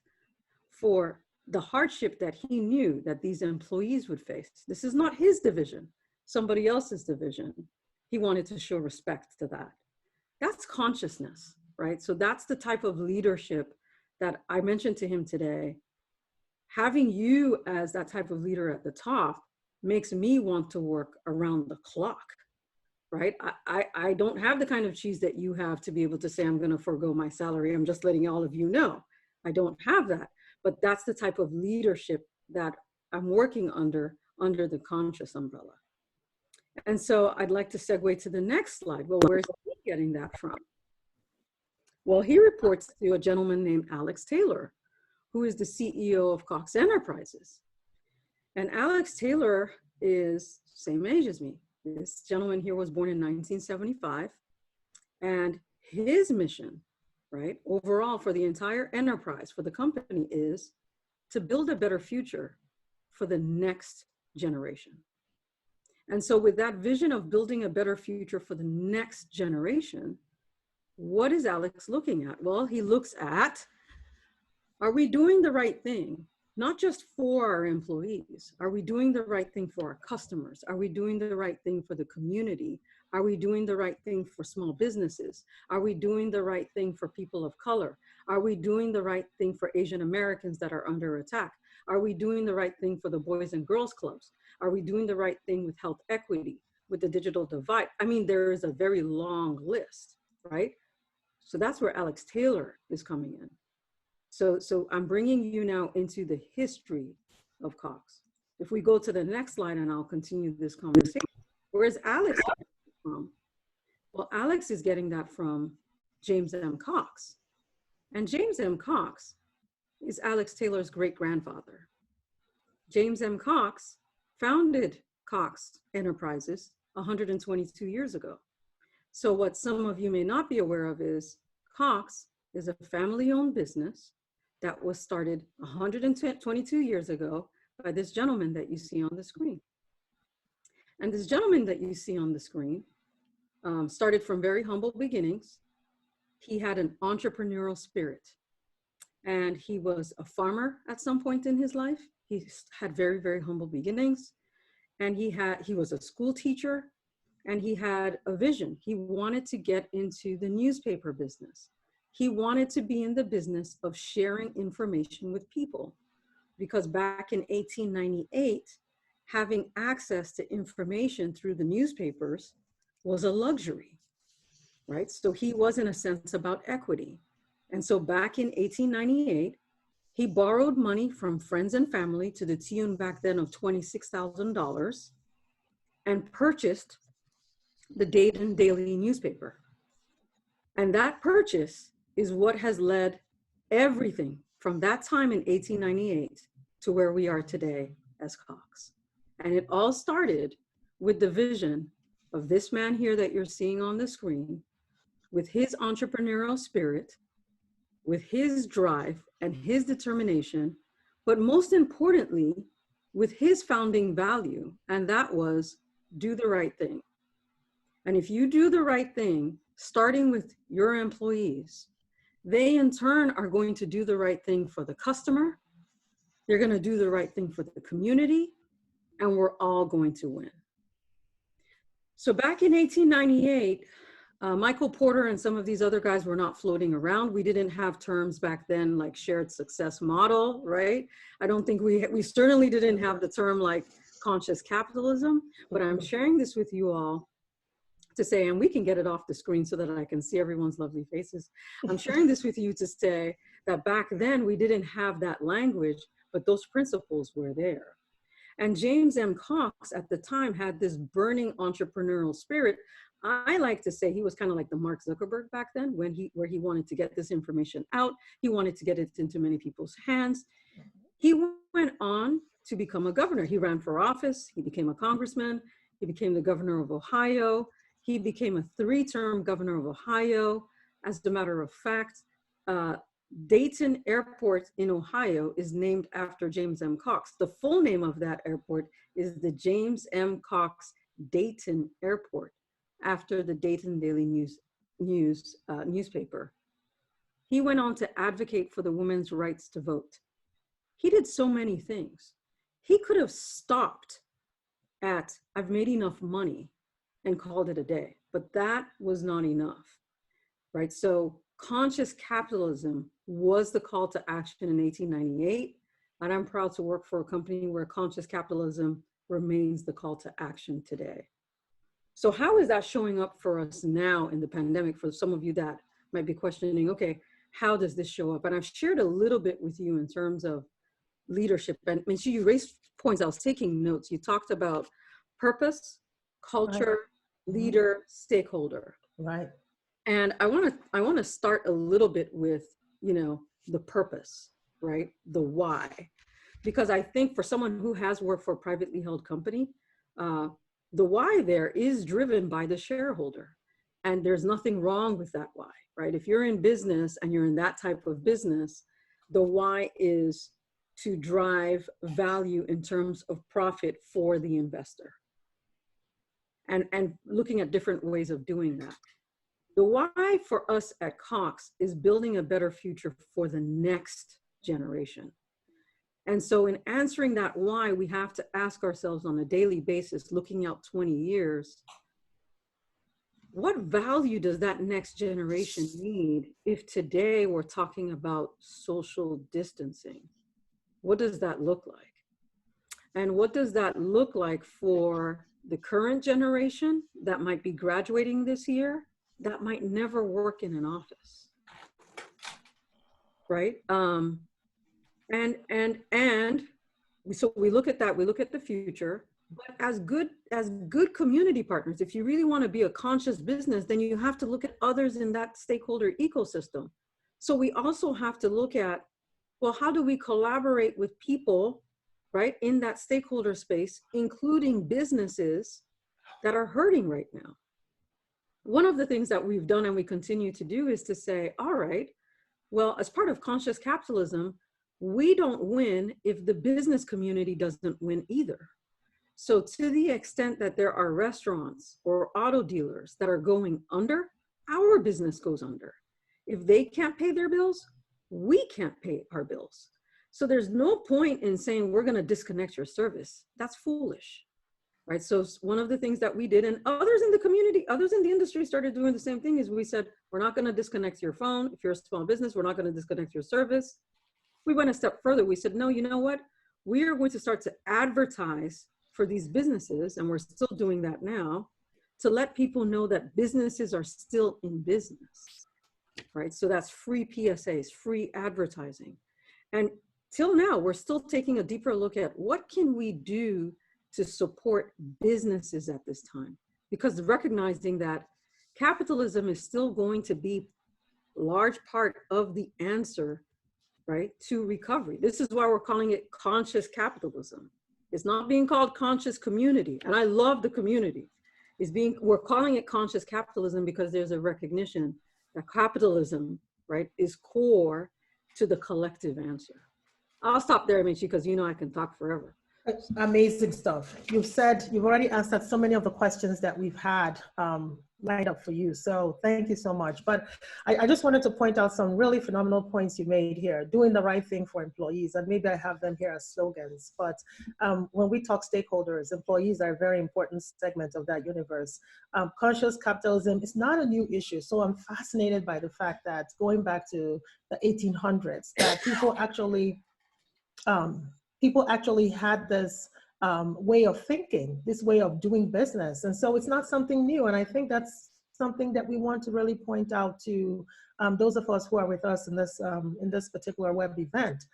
for the hardship that he knew that these employees would face, this is not his division, somebody else's division. He wanted to show respect to that. That's consciousness, right? So that's the type of leadership that I mentioned to him today. Having you as that type of leader at the top makes me want to work around the clock, right? I don't have the kind of cheese that you have to be able to say, I'm going to forego my salary. I'm just letting all of you know. I don't have that, but that's the type of leadership that I'm working under the conscious umbrella. And so I'd like to segue to the next slide. Well, where's he getting that from? Well, he reports to a gentleman named Alex Taylor, who is the CEO of Cox Enterprises. And Alex Taylor is same age as me. This gentleman here was born in 1975. And his mission, right, overall for the entire enterprise, for the company, is to build a better future for the next generation. And so with that vision of building a better future for the next generation, what is Alex looking at? Well, he looks at, are we doing the right thing? Not just for our employees. Are we doing the right thing for our customers? Are we doing the right thing for the community? Are we doing the right thing for small businesses? Are we doing the right thing for people of color? Are we doing the right thing for Asian Americans that are under attack? Are we doing the right thing for the Boys and Girls Clubs? Are we doing the right thing with health equity, with the digital divide? I mean, there is a very long list, right? So that's where Alex Taylor is coming in. So I'm bringing you now into the history of Cox. If we go to the next slide and I'll continue this conversation. Where's Alex from? Well, Alex is getting that from James M. Cox. And James M. Cox is Alex Taylor's great-grandfather. James M. Cox founded Cox Enterprises 122 years ago. So what some of you may not be aware of is Cox is a family-owned business that was started 122 years ago by this gentleman that you see on the screen. And this gentleman that you see on the screen started from very humble beginnings. He had an entrepreneurial spirit, and he was a farmer at some point in his life. He had very, very humble beginnings. and he was a school teacher, and he had a vision. He wanted to get into the newspaper business. He wanted to be in the business of sharing information with people, because back in 1898, having access to information through the newspapers was a luxury, right? So he was, in a sense, about equity. And so back in 1898, he borrowed money from friends and family to the tune back then of $26,000 and purchased the Dayton Daily newspaper. And that purchase is what has led everything from that time in 1898 to where we are today as Cox. And it all started with the vision of this man here that you're seeing on the screen, with his entrepreneurial spirit, with his drive and his determination, but most importantly, with his founding value, and that was do the right thing. And if you do the right thing, starting with your employees, they in turn are going to do the right thing for the customer, they're going to do the right thing for the community, and we're all going to win. So back in 1898, Michael Porter and some of these other guys were not floating around. We didn't have terms back then like shared success model, right? I don't think we certainly didn't have the term like conscious capitalism, but I'm sharing this with you all to say, and we can get it off the screen so that I can see everyone's lovely faces. I'm sharing this with you to say that back then we didn't have that language, but those principles were there. And James M. Cox at the time had this burning entrepreneurial spirit. I like to say he was kind of like the Mark Zuckerberg back then, where he wanted to get this information out. He wanted to get it into many people's hands. He went on to become a governor. He ran for office. He became a congressman. He became the governor of Ohio. He became a 3-term governor of Ohio. As a matter of fact, Dayton Airport in Ohio is named after James M. Cox. The full name of that airport is the James M. Cox Dayton Airport, after the Dayton Daily newspaper. He went on to advocate for the women's rights to vote. He did so many things. He could have stopped at, I've made enough money, and called it a day, but that was not enough, right? So conscious capitalism was the call to action in 1898, and I'm proud to work for a company where conscious capitalism remains the call to action today. So how is that showing up for us now in the pandemic? For some of you that might be questioning, okay, how does this show up? And I've shared a little bit with you in terms of leadership. And you raised points, I was taking notes. You talked about purpose, culture, leader, stakeholder. Right. And I want to start a little bit with, the purpose, right? The why. Because I think for someone who has worked for a privately held company, the why there is driven by the shareholder. And there's nothing wrong with that why, right? If you're in business and you're in that type of business, the why is to drive value in terms of profit for the investor. And looking at different ways of doing that. The why for us at Cox is building a better future for the next generation. And so in answering that why, we have to ask ourselves on a daily basis, looking out 20 years, what value does that next generation need if today we're talking about social distancing? What does that look like? And what does that look like for the current generation that might be graduating this year, that might never work in an office, right? So we look at that, we look at the future, but as good community partners, if you really want to be a conscious business, then you have to look at others in that stakeholder ecosystem. So we also have to look at, well, how do we collaborate with people, right, in that stakeholder space, including businesses that are hurting right now? One of the things that we've done and we continue to do is to say, all right, well, as part of conscious capitalism, we don't win if the business community doesn't win either. So to the extent that there are restaurants or auto dealers that are going under, our business goes under. If they can't pay their bills, we can't pay our bills. So there's no point in saying we're going to disconnect your service. That's foolish. right? So one of the things that we did, and others in the community, others in the industry started doing the same thing, is we said, we're not going to disconnect your phone. If you're a small business, we're not going to disconnect your service. We went a step further. We said, no, you know what? We are going to start to advertise for these businesses, and we're still doing that now, to let people know that businesses are still in business, right? So that's free PSAs, free advertising. And till now, we're still taking a deeper look at what can we do to support businesses at this time, because recognizing that capitalism is still going to be a large part of the answer, right, to recovery. This is why we're calling it conscious capitalism. It's not being called conscious community. And I love the community. We're calling it conscious capitalism because there's a recognition that capitalism, right, is core to the collective answer. I'll stop there, Onyemaechi, because you know I can talk forever. Amazing stuff. You've already answered so many of the questions that we've had lined up for you. So thank you so much. But I just wanted to point out some really phenomenal points you made here. Doing the right thing for employees, and maybe I have them here as slogans. But when we talk stakeholders, employees are a very important segment of that universe. Conscious capitalism is not a new issue. So I'm fascinated by the fact that going back to the 1800s, that people actually had this way of thinking, this way of doing business. And so it's not something new. And I think that's something that we want to really point out to those of us who are with us in this particular web event.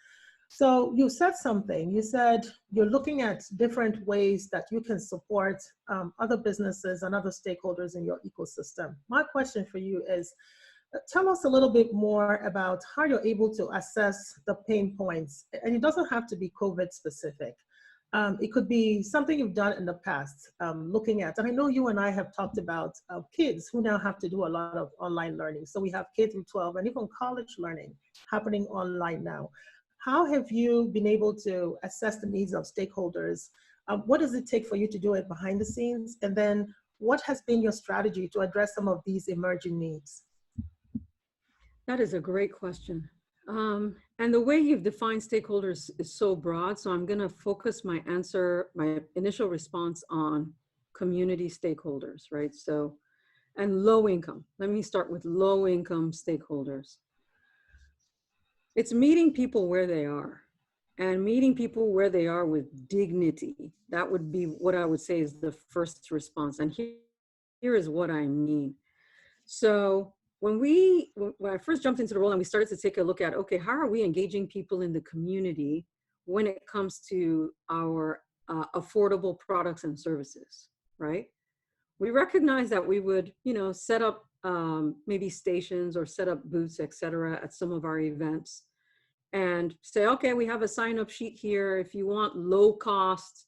So you said something, you said you're looking at different ways that you can support other businesses and other stakeholders in your ecosystem. My question for you is, tell us a little bit more about how you're able to assess the pain points. And it doesn't have to be COVID specific. It could be something you've done in the past, looking at, and I know you and I have talked about kids who now have to do a lot of online learning. So we have K through 12 and even college learning happening online now. How have you been able to assess the needs of stakeholders? What does it take for you to do it behind the scenes? And then what has been your strategy to address some of these emerging needs? That is a great question. And the way you've defined stakeholders is so broad. So I'm going to focus my initial response on community stakeholders, right? So, and low income. Let me start with low income stakeholders. It's meeting people where they are, and meeting people where they are with dignity. That would be what I would say is the first response. And here is what I mean. So when I first jumped into the role and we started to take a look at, okay, how are we engaging people in the community when it comes to our affordable products and services, right? We recognized that we would, set up maybe stations or set up booths, et cetera, at some of our events and say, okay, we have a sign-up sheet here. If you want low cost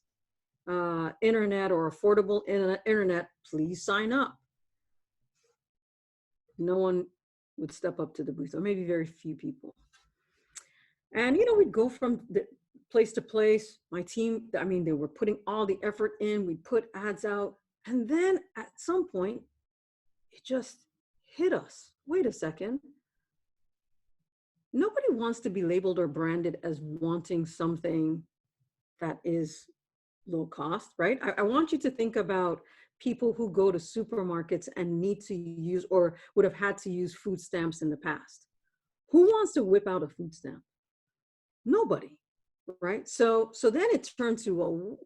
internet or affordable internet, please sign up. No one would step up to the booth, or maybe very few people. And, we'd go from place to place. My team, they were putting all the effort in. We'd put ads out. And then at some point, it just hit us. Wait a second. Nobody wants to be labeled or branded as wanting something that is low cost, right? I want you to think about people who go to supermarkets and need to use or would have had to use food stamps in the past. Who wants to whip out a food stamp? Nobody, right? So then it turned to, well,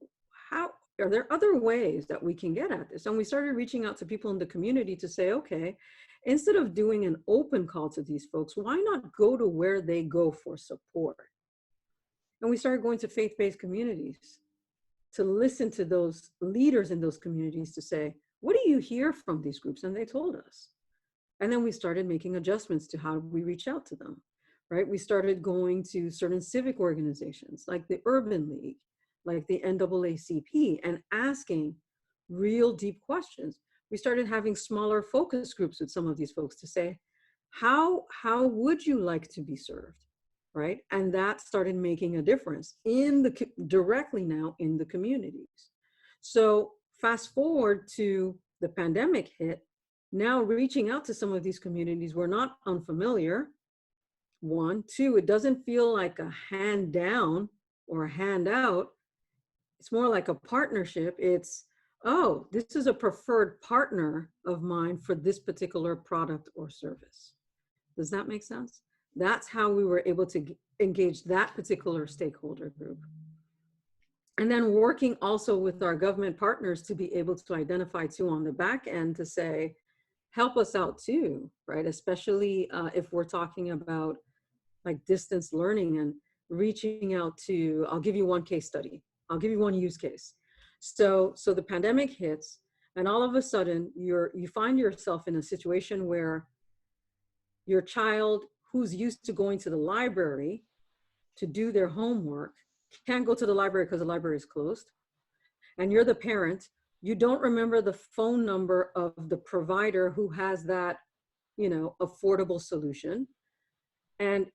how are there other ways that we can get at this? And we started reaching out to people in the community to say, okay, instead of doing an open call to these folks, why not go to where they go for support? And we started going to faith-based communities to listen to those leaders in those communities to say, what do you hear from these groups? And they told us. And then we started making adjustments to how we reach out to them, right? We started going to certain civic organizations like the Urban League, like the NAACP, and asking real deep questions. We started having smaller focus groups with some of these folks to say, how would you like to be served? Right? And that started making a difference directly now in the communities. So fast forward to the pandemic hit, now reaching out to some of these communities, we're not unfamiliar. 1, 2, it doesn't feel like a hand down or a handout. It's more like a partnership. It's oh, this is a preferred partner of mine for this particular product or service. Does that make sense? That's how we were able to engage that particular stakeholder group. And then working also with our government partners to be able to identify too on the back end to say, help us out too, right? Especially if we're talking about like distance learning and reaching out to, I'll give you one case study. I'll give you one use case. So the pandemic hits and all of a sudden you find yourself in a situation where your child who's used to going to the library to do their homework can't go to the library because the library is closed. And you're the parent, you don't remember the phone number of the provider who has that, you know, affordable solution. And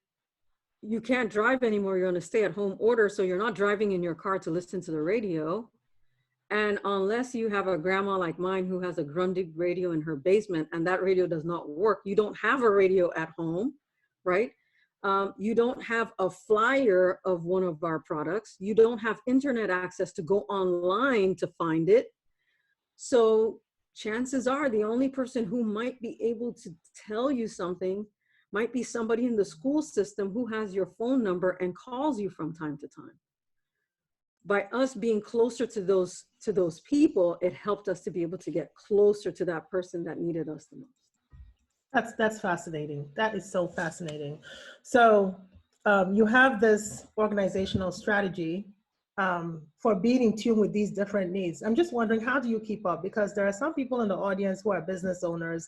you can't drive anymore, you're on a stay-at-home order, so you're not driving in your car to listen to the radio. And unless you have a grandma like mine who has a Grundig radio in her basement and that radio does not work, you don't have a radio at home, right? You don't have a flyer of one of our products. You don't have internet access to go online to find it. So chances are the only person who might be able to tell you something might be somebody in the school system who has your phone number and calls you from time to time. By us being closer to those people, it helped us to be able to get closer to that person that needed us the most. That's fascinating. That is so fascinating. So you have this organizational strategy for being in tune with these different needs. I'm just wondering, how do you keep up? Because there are some people in the audience who are business owners,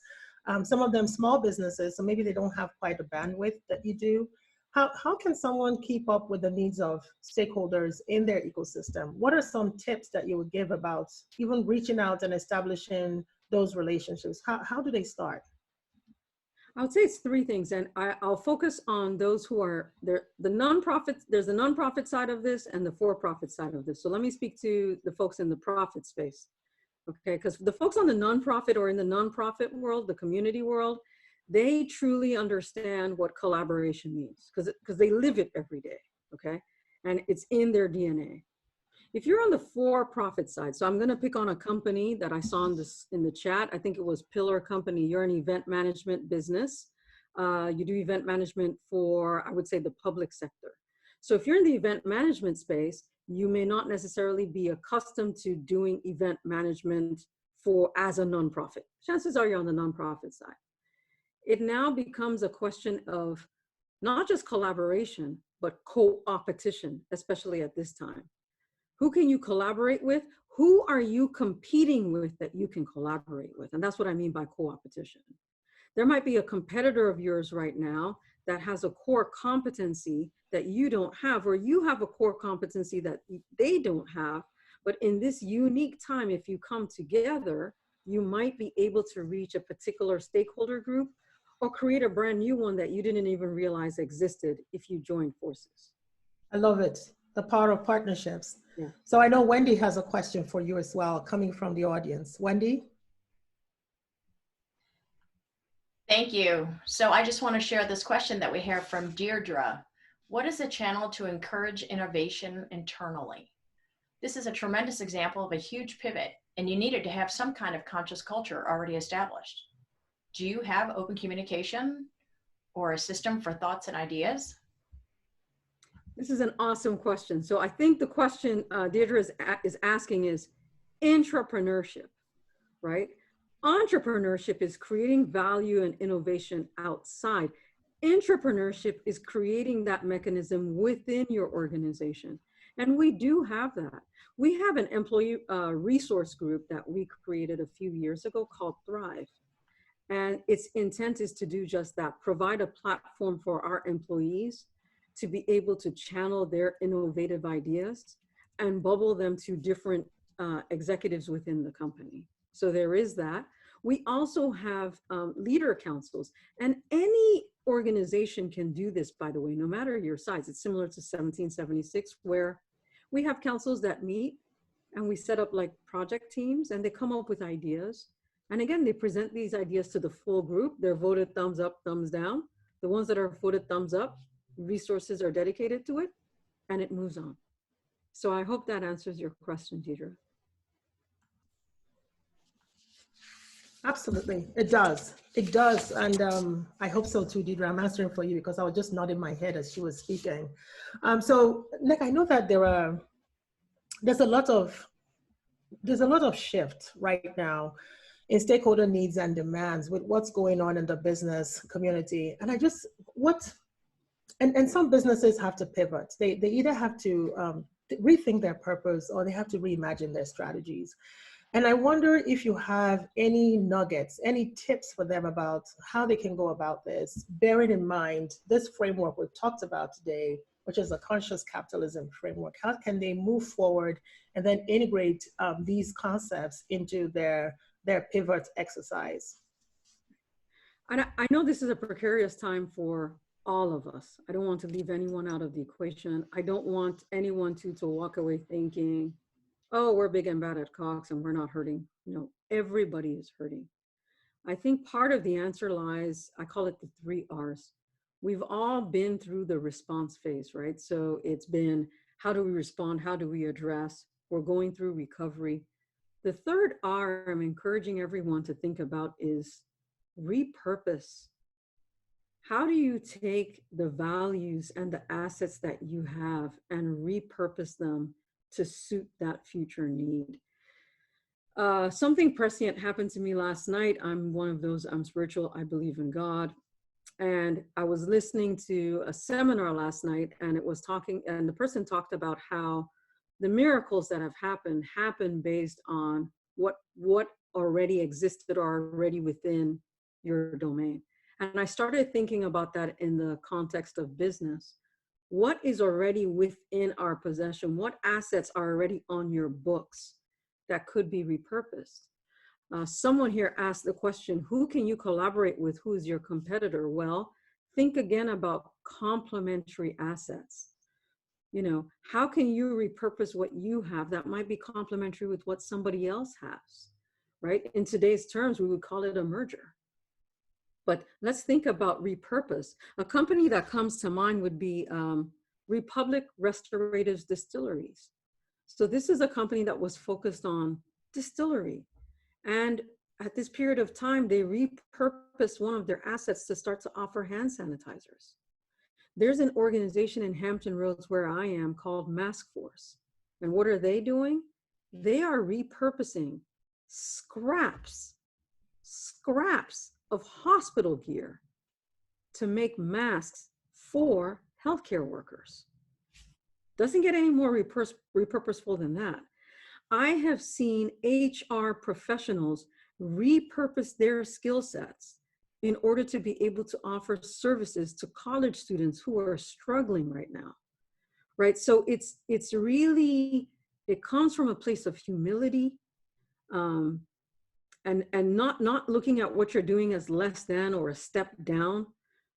some of them small businesses, so maybe they don't have quite the bandwidth that you do. How can someone keep up with the needs of stakeholders in their ecosystem? What are some tips that you would give about even reaching out and establishing those relationships? How do they start? I would say it's three things, and I'll focus on those who are there. The nonprofits, there's the nonprofit side of this and the for-profit side of this. So let me speak to the folks in the profit space, okay? Because the folks on the nonprofit or in the nonprofit world, the community world, they truly understand what collaboration means because they live it every day, okay? And it's in their DNA. If you're on the for-profit side, so I'm going to pick on a company that I saw in the chat. I think it was Pillar Company. You're an event management business. You do event management for, I would say, the public sector. So if you're in the event management space, you may not necessarily be accustomed to doing event management as a nonprofit. Chances are you're on the nonprofit side. It now becomes a question of not just collaboration, but co-opetition, especially at this time. Who can you collaborate with? Who are you competing with that you can collaborate with? And that's what I mean by co-opetition. There might be a competitor of yours right now that has a core competency that you don't have, or you have a core competency that they don't have. But in this unique time, if you come together, you might be able to reach a particular stakeholder group or create a brand new one that you didn't even realize existed if you join forces. I love it. The power of partnerships. Yeah. So I know Wendy has a question for you as well, coming from the audience. Wendy? Thank you. So I just want to share this question that we have from Deirdre. What is a channel to encourage innovation internally? This is a tremendous example of a huge pivot, and you needed to have some kind of conscious culture already established. Do you have open communication or a system for thoughts and ideas? This is an awesome question. So I think the question Deirdre is asking is intrapreneurship, right? Entrepreneurship is creating value and innovation outside. Intrapreneurship is creating that mechanism within your organization. And we do have that. We have an employee resource group that we created a few years ago called Thrive. And its intent is to do just that, provide a platform for our employees to be able to channel their innovative ideas and bubble them to different executives within the company. So there is that. We also have leader councils, and any organization can do this, by the way, no matter your size. It's similar to 1776, where we have councils that meet and we set up like project teams and they come up with ideas. And again, they present these ideas to the full group. They're voted thumbs up, thumbs down. The ones that are voted thumbs up, resources are dedicated to it, and it moves on. So I hope that answers your question, Deirdre. Absolutely, it does. It does, and I hope so too, Deidre. I'm answering for you because I was just nodding my head as she was speaking. So, Nick, I know that there's a lot of shift right now in stakeholder needs and demands with what's going on in the business community, and and some businesses have to pivot. They either have to rethink their purpose or they have to reimagine their strategies. And I wonder if you have any nuggets, any tips for them about how they can go about this, bearing in mind this framework we've talked about today, which is a conscious capitalism framework. How can they move forward and then integrate these concepts into their pivot exercise? I know this is a precarious time for all of us. I don't want to leave anyone out of the equation. I don't want anyone to walk away thinking, oh, we're big and bad at Cox and we're not hurting. No, everybody is hurting. I think part of the answer lies, I call it the 3 R's. We've all been through the response phase, right? So it's been, how do we respond? How do we address? We're going through recovery. The 3rd R I'm encouraging everyone to think about is repurpose. How do you take the values and the assets that you have and repurpose them to suit that future need? Something prescient happened to me last night. I'm one of those, I'm spiritual, I believe in God. And I was listening to a seminar last night and the person talked about how the miracles that have happened based on what already existed or already within your domain. And I started thinking about that in the context of business. What is already within our possession? What assets are already on your books that could be repurposed? Someone here asked the question, who can you collaborate with? Who is your competitor? Well, think again about complementary assets. You know, how can you repurpose what you have that might be complementary with what somebody else has, right? In today's terms, we would call it a merger. But let's think about repurpose. A company that comes to mind would be Republic Restoratives Distilleries. So this is a company that was focused on distillery. And at this period of time, they repurposed one of their assets to start to offer hand sanitizers. There's an organization in Hampton Roads where I am called Mask Force. And what are they doing? They are repurposing scraps of hospital gear to make masks for healthcare workers. Doesn't get any more repurposeful than that. I have seen HR professionals repurpose their skill sets in order to be able to offer services to college students who are struggling right now, right? So it's really, it comes from a place of humility, and not looking at what you're doing as less than or a step down,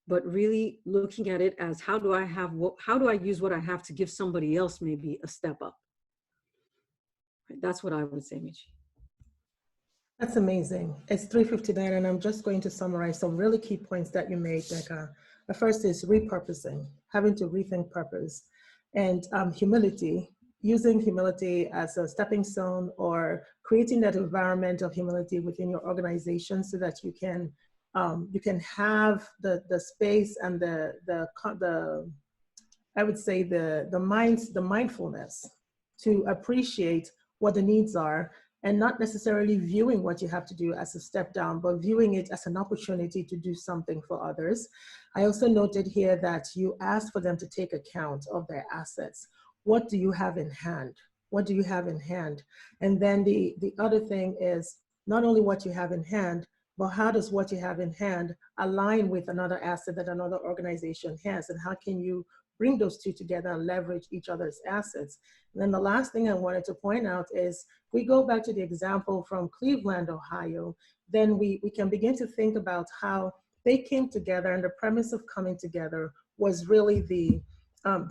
but really looking at it as how do I use what I have to give somebody else maybe a step up? Right, that's what I would say, Michi. That's amazing. It's 3:59, and I'm just going to summarize some really key points that you made, Nneka. The first is repurposing, having to rethink purpose, and humility, using humility as a stepping stone or creating that environment of humility within your organization so that you can have the space and the I would say the mindfulness to appreciate what the needs are, and not necessarily viewing what you have to do as a step down, but viewing it as an opportunity to do something for others. I also noted here that you asked for them to take account of their assets. What do you have in hand? What do you have in hand? And then the other thing is not only what you have in hand, but how does what you have in hand align with another asset that another organization has? And how can you bring those two together and leverage each other's assets? And then the last thing I wanted to point out is, we go back to the example from Cleveland, Ohio, then we can begin to think about how they came together, and the premise of coming together was really the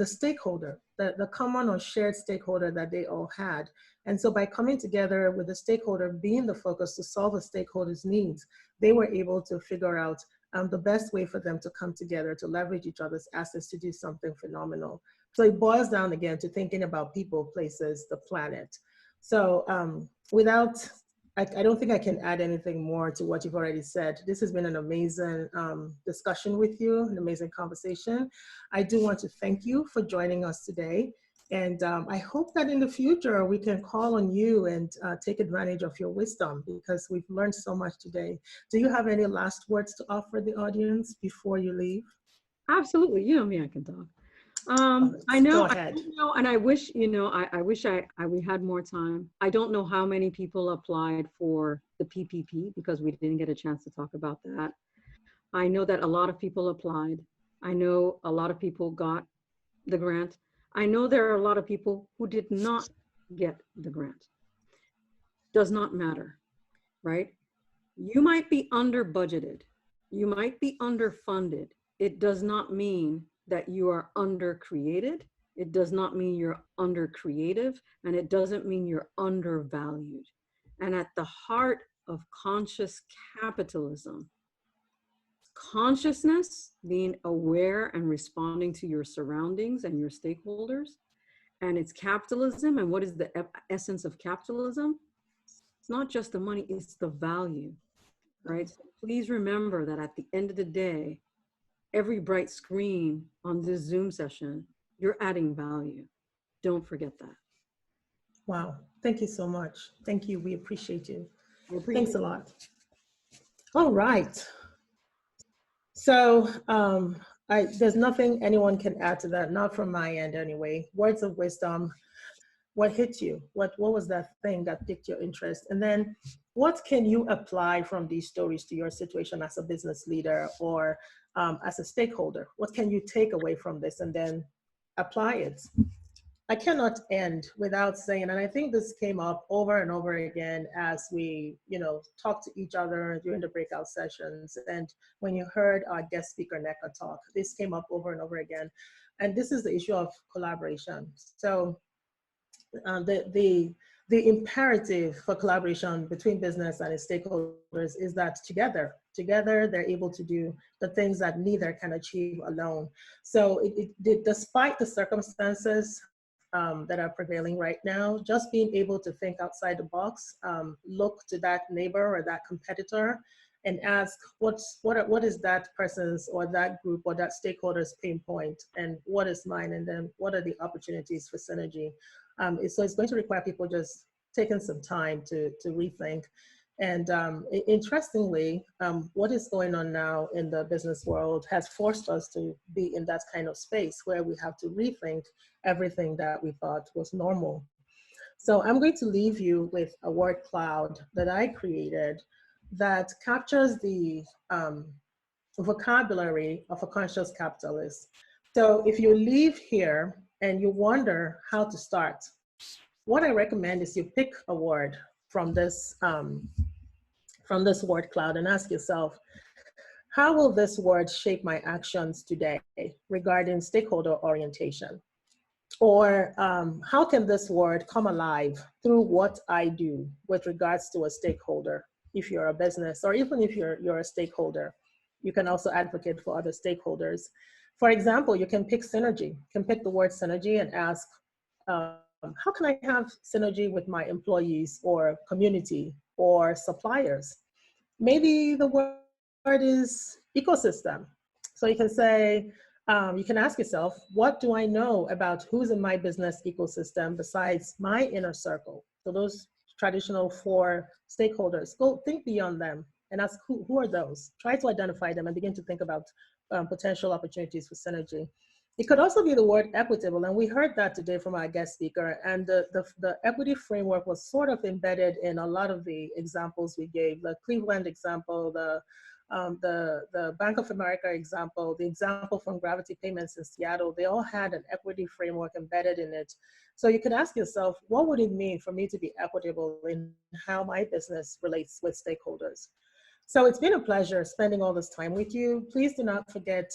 stakeholder, the common or shared stakeholder that they all had. And so by coming together with the stakeholder being the focus to solve a stakeholder's needs, they were able to figure out the best way for them to come together to leverage each other's assets to do something phenomenal. So it boils down again to thinking about people, places, the planet. So without I don't think I can add anything more to what you've already said. This has been an amazing discussion with you, an amazing conversation. I do want to thank you for joining us today. And I hope that in the future we can call on you and take advantage of your wisdom, because we've learned so much today. Do you have any last words to offer the audience before you leave? Absolutely. You know me, I can talk. I know, Go ahead. and I wish, I wish we had more time. I don't know how many people applied for the PPP because we didn't get a chance to talk about that. I know that a lot of people applied. I know a lot of people got the grant. I know there are a lot of people who did not get the grant. Does not matter, right? You might be under budgeted. You might be underfunded. It does not mean that you are under created. It does not mean you're under creative, and it doesn't mean you're undervalued. And at the heart of conscious capitalism, consciousness, being aware and responding to your surroundings and your stakeholders, and it's capitalism. And what is the essence of capitalism? It's not just the money, it's the value, right? So please remember that at the end of the day, every bright screen on this Zoom session, you're adding value. Don't forget that. Wow. Thank you so much. Thank you. We appreciate you. Thanks a lot. All right. So there's nothing anyone can add to that, not from my end anyway. Words of wisdom. What hit you? What was that thing that piqued your interest? And then what can you apply from these stories to your situation as a business leader or as a stakeholder? What can you take away from this and then apply it? I cannot end without saying, and I think this came up over and over again as we, talk to each other during the breakout sessions. And when you heard our guest speaker, Nneka, talk, this came up over and over again. And this is the issue of collaboration. So the imperative for collaboration between business and its stakeholders is that together they're able to do the things that neither can achieve alone. So despite the circumstances that are prevailing right now, just being able to think outside the box, look to that neighbor or that competitor and ask what is that person's or that group or that stakeholder's pain point, and what is mine, and then what are the opportunities for synergy. So it's going to require people just taking some time to rethink. And interestingly, what is going on now in the business world has forced us to be in that kind of space where we have to rethink everything that we thought was normal. So I'm going to leave you with a word cloud that I created that captures the vocabulary of a conscious capitalist. So if you leave here and you wonder how to start, what I recommend is you pick a word from this word cloud and ask yourself, how will this word shape my actions today regarding stakeholder orientation? Or how can this word come alive through what I do with regards to a stakeholder? If you're a business, or even if you're a stakeholder, you can also advocate for other stakeholders. For example, you can pick synergy. You can pick the word synergy and ask, how can I have synergy with my employees or community or suppliers? Maybe the word is ecosystem. So you can say, you can ask yourself, what do I know about who's in my business ecosystem besides my inner circle? So those traditional 4 stakeholders, go think beyond them and ask who are those? Try to identify them and begin to think about potential opportunities for synergy. It could also be the word equitable, and we heard that today from our guest speaker, and the equity framework was sort of embedded in a lot of the examples we gave, the Cleveland example, the Bank of America example, the example from Gravity Payments in Seattle. They all had an equity framework embedded in it. So you can ask yourself, what would it mean for me to be equitable in how my business relates with stakeholders? So it's been a pleasure spending all this time with you. Please do not forget,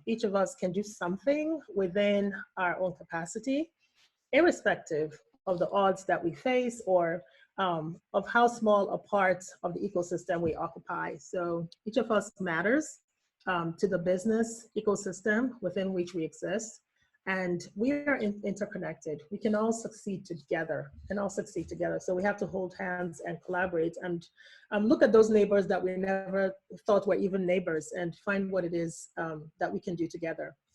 each of us can do something within our own capacity, irrespective of the odds that we face or of how small a part of the ecosystem we occupy. So each of us matters to the business ecosystem within which we exist. And we are interconnected. We can all succeed together So we have to hold hands and collaborate and look at those neighbors that we never thought were even neighbors and find what it is that we can do together.